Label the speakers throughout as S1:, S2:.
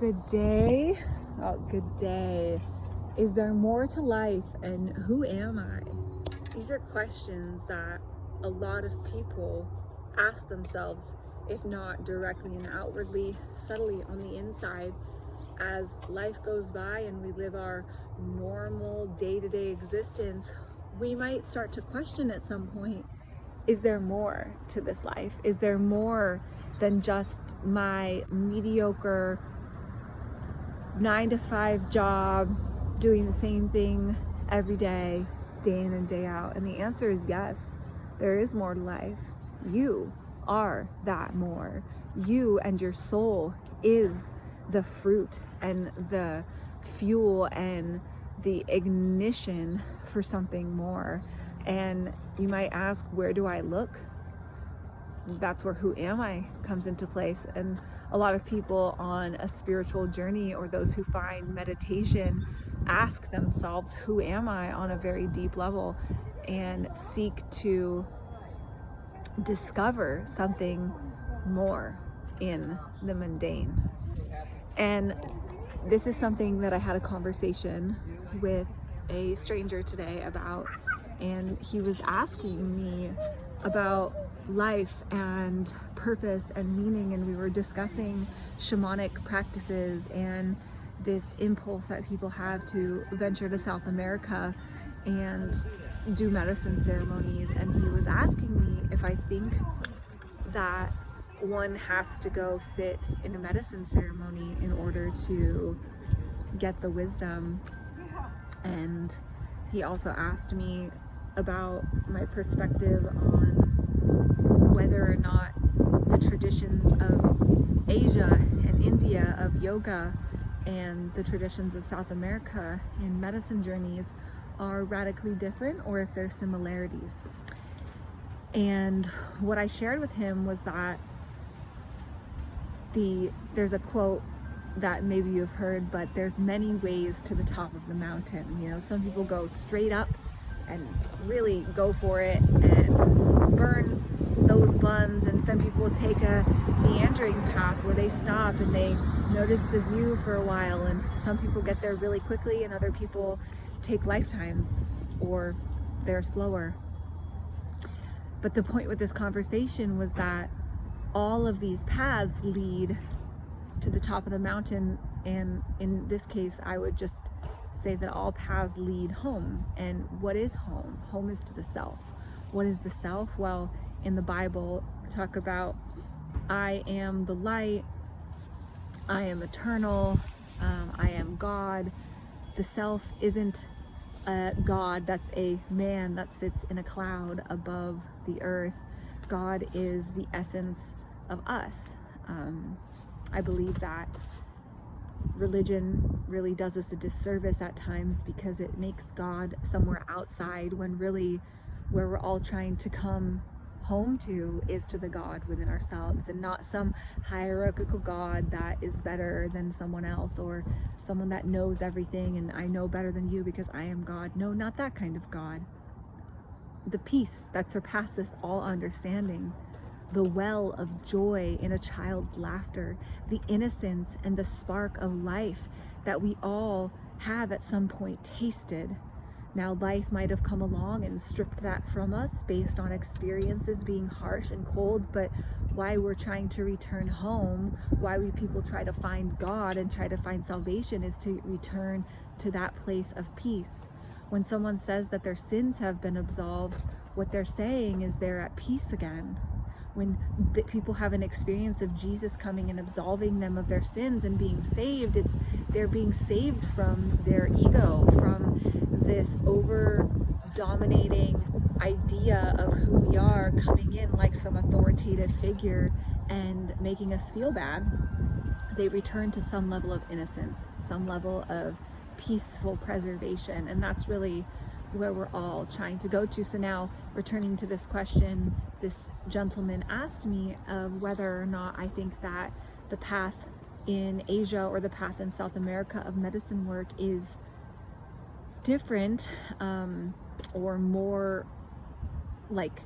S1: Good day. Oh, good day. Is there more to life, and who am I? These are questions that a lot of people ask themselves, if not directly and outwardly, subtly on the inside. As life goes by and we live our normal day-to-day existence, we might start to question at some point, is there more to this life? Is there more than just my mediocre 9-to-5 job, doing the same thing every day, day in and day out? And the answer is yes, there is more to life. You are that more. You and your soul is the fruit and the fuel and the ignition for something more. And you might ask, where do I look? That's where who am I comes into place. And a lot of people on a spiritual journey, or those who find meditation, ask themselves, who am I, on a very deep level, and seek to discover something more in the mundane. And this is something that I had a conversation with a stranger today about, and he was asking me about life and purpose and meaning, and we were discussing shamanic practices and this impulse that people have to venture to South America and do medicine ceremonies. And he was asking me if I think that one has to go sit in a medicine ceremony in order to get the wisdom. And he also asked me about my perspective on whether or not the traditions of Asia and India of yoga and the traditions of South America in medicine journeys are radically different, or if there's similarities. And what I shared with him was that there's a quote that maybe you've heard, but there's many ways to the top of the mountain. You know, some people go straight up and really go for it and burn those buns, and some people take a meandering path where they stop and they notice the view for a while, and some people get there really quickly and other people take lifetimes, or they're slower. But the point with this conversation was that all of these paths lead to the top of the mountain, and in this case I would just say that all paths lead home. And what is home? Home is to the self. What is the self? Well, in the Bible, talk about, I am the light, I am eternal, I am God. The self isn't a God that's a man that sits in a cloud above the earth. God is the essence of us. I believe that religion really does us a disservice at times, because it makes God somewhere outside, when really where we're all trying to come home to is to the God within ourselves, and not some hierarchical God that is better than someone else, or someone that knows everything and I know better than you because I am God. No, not that kind of God. The peace that surpasses all understanding, the well of joy in a child's laughter, the innocence and the spark of life that we all have at some point tasted. Now, life might have come along and stripped that from us based on experiences being harsh and cold, but why we're trying to return home, why we people try to find God and try to find salvation, is to return to that place of peace. When someone says that their sins have been absolved, what they're saying is they're at peace again. When people have an experience of Jesus coming and absolving them of their sins and being saved, they're being saved from their ego, from this over dominating idea of who we are coming in like some authoritative figure and making us feel bad. They return to some level of innocence, some level of peaceful preservation, and that's really where we're all trying to go to. So now, returning to this question, this gentleman asked me of whether or not I think that the path in Asia or the path in South America of medicine work is different, or more like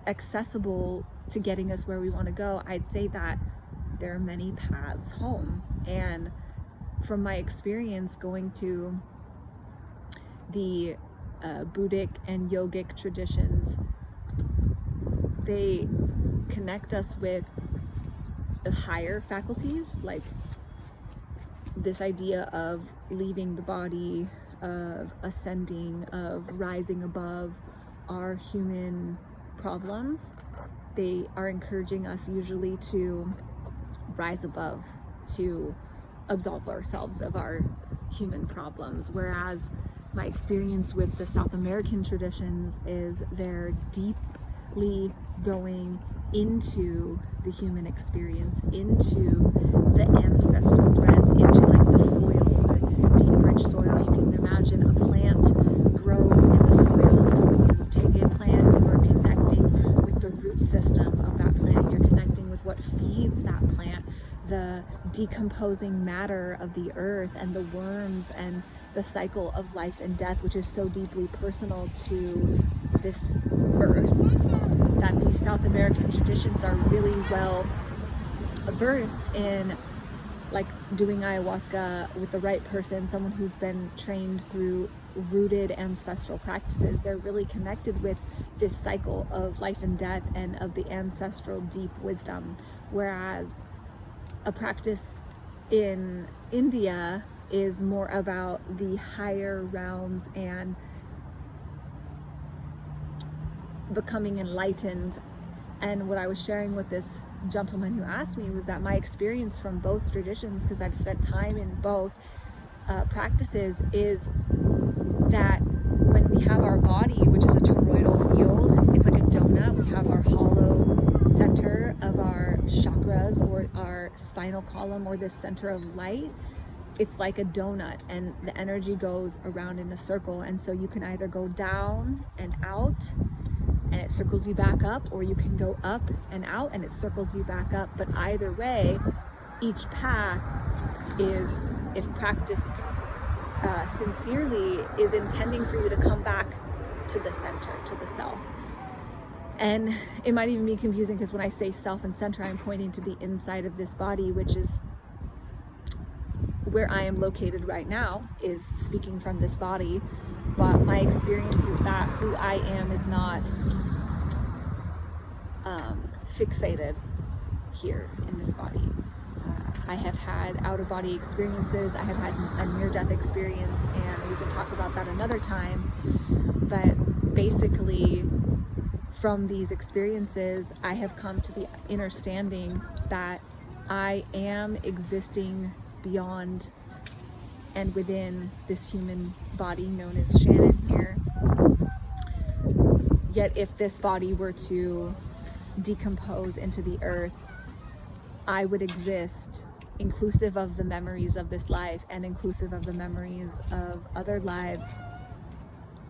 S1: accessible to getting us where we want to go. I'd say that there are many paths home, and from my experience going to the Buddhic and yogic traditions, they connect us with higher faculties, like this idea of leaving the body, of ascending, of rising above our human problems. They are encouraging us usually to rise above, to absolve ourselves of our human problems, whereas my experience with the South American traditions is they're deeply going into the human experience, into the ancestral threads, into like the soil, the deep rich soil. You can imagine a plant grows in the soil, so when you take a plant, you are connecting with the root system of that plant. You're connecting with what feeds that plant, the decomposing matter of the earth and the worms and the cycle of life and death, which is so deeply personal to this earth, that these South American traditions are really well versed in, like doing ayahuasca with the right person, someone who's been trained through rooted ancestral practices. They're really connected with this cycle of life and death and of the ancestral deep wisdom, whereas a practice in India is more about the higher realms and becoming enlightened. And what I was sharing with this gentleman who asked me was that my experience from both traditions, because I've spent time in both practices, is that when we have our body, which is a toroidal field, it's like a donut. We have our hollow center of our chakras, or our spinal column, or this center of light. It's like a donut, and the energy goes around in a circle. And so you can either go down and out and it circles you back up, or you can go up and out and it circles you back up. But either way, each path is, if practiced sincerely, is intending for you to come back to the center, to the self. And it might even be confusing, because when I say self and center, I'm pointing to the inside of this body, which is where I am located right now, is speaking from this body. But my experience is that who I am is not fixated here in this body. I have had out-of-body experiences. I have had a near-death experience, and we can talk about that another time. But basically, from these experiences, I have come to the understanding that I am existing beyond and within this human body known as Shannon here. Yet if this body were to decompose into the earth, I would exist inclusive of the memories of this life and inclusive of the memories of other lives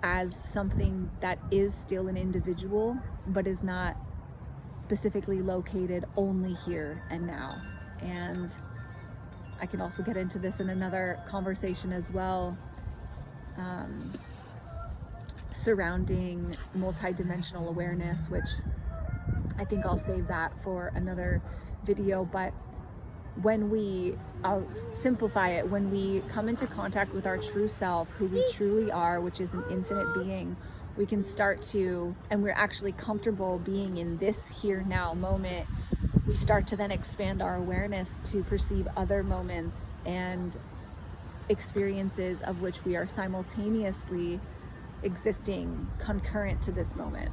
S1: as something that is still an individual, but is not specifically located only here and now. And I can also get into this in another conversation as well, surrounding multidimensional awareness, which I think I'll save that for another video. But I'll simplify it, when we come into contact with our true self, who we truly are, which is an infinite being, we can start to, and we're actually comfortable being in this here now moment, we start to then expand our awareness to perceive other moments and experiences of which we are simultaneously existing concurrent to this moment.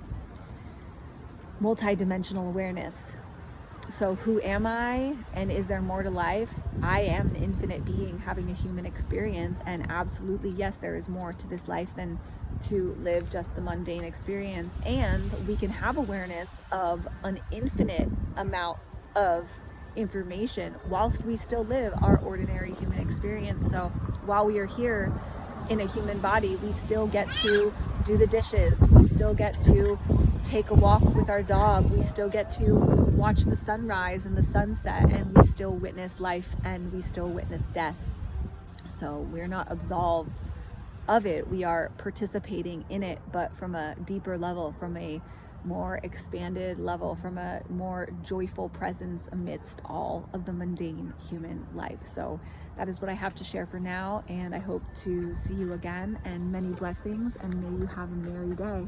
S1: Multidimensional awareness. So who am I, and is there more to life? I am an infinite being having a human experience, and absolutely yes, there is more to this life than to live just the mundane experience. And we can have awareness of an infinite amount of information whilst we still live our ordinary human experience. So while we are here in a human body, we still get to do the dishes, we still get to take a walk with our dog, we still get to watch the sunrise and the sunset, and we still witness life and we still witness death. So we're not absolved of it, we are participating in it, but from a deeper level, from a more expanded level, from a more joyful presence amidst all of the mundane human life. So that is what I have to share for now, and I hope to see you again, and many blessings, and may you have a merry day.